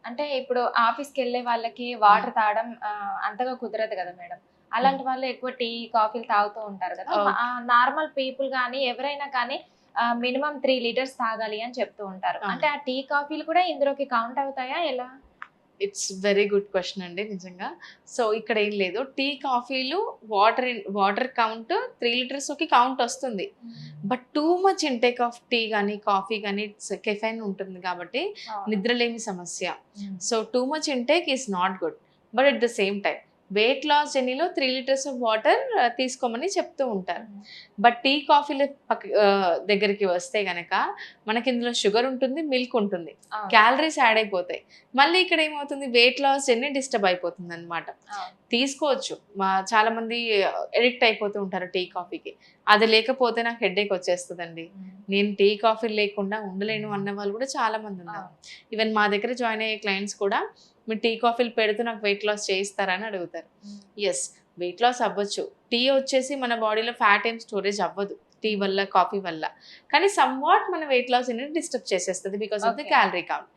అంటే ఇప్పుడు ఆఫీస్‌కి వెళ్ళే వాళ్ళకి వాటర్ తాగడం అంతగా కుదరదు కదా మేడం. అలాంటి వాళ్ళు ఎక్కువ టీ, కాఫీలు తాగుతూ ఉంటారు కదా! ఓకే. నార్మల్ పీపుల్ గాని ఎవరైనా కానీ మినిమమ్ 3 లీటర్స్ తాగాలి అని చెప్తూ ఉంటారు. ఆ! అంటే ఆ టీ, కాఫీలు కూడా ఇందులోకి కౌంట్ అవుతాయా ఎలా? ఇట్స్ వెరీ గుడ్ క్వెషన్ అండి నిజంగా. సో, ఇక్కడ ఏం లేదు. టీ, కాఫీలు వాటర్ కౌంట్ 3 లీటర్స్‌కి కౌంట్ ఒస్తుంది. But too much intake of tea గాని, కాఫీ గాని కెఫెయిన్ ఉంటుంది కాబట్టి అవును. నిద్రలేమి సమస్య. Hmm. So, too much intake is not good. But at the same time weight loss జర్నీలో 3 లీటర్స్ ఆఫ్ వాటర్ తీసుకోమని చెప్తూ ఉంటారు. హ్మ్. బట్ టీ, కాఫీల దగ్గరికి వస్తే గనక మనకిందులో షుగర్ ఉంటుంది, మిల్క్ ఉంటుంది. అవును. క్యాలరీస్ యాడ్ అయిపోతాయి. మళ్ళీ ఇక్కడ ఏమవుతుంది వెయిట్ లాస్ జర్నీ డిస్టర్బ్ అయిపోతుందనమాట. అవును. తీసుకోవచ్చు. చాలామంది అడిక్ట్ అయిపోతూ ఉంటారు టీ, కాఫీకి. అది లేకపోతే నాకు హెడ్‌ఏక్ వచ్చేస్తదండి. హ్మ్. నేను టీ, కాఫీలు లేకుండా ఉండలేను అన్న వాళ్ళు కూడా చాలా మందున్నారు. అవును. ఈవెన్ మా దగ్గర జాయిన్ అయ్యే క్లయింట్స్ కూడా మీరు టీ, కాఫీలు పెడుతూ నాకు వెయిట్ లాస్ చేయిస్తారా అని అడుగుతారు. హ్మ్. యెస్. వెయిట్ లాస్ అవ్వచ్చు. టీ వచ్చేసి మన బాడీలో ఫ్యాట్ ఏం స్టోరేజ్ అవ్వదు. టీ వల్ల, కాఫీ వల్ల. కానీ సమ్‌వాట్ మన వెయిట్ లాస్ అనేది డిస్టర్బ్ చేసేస్తది because of the okay. Calorie count.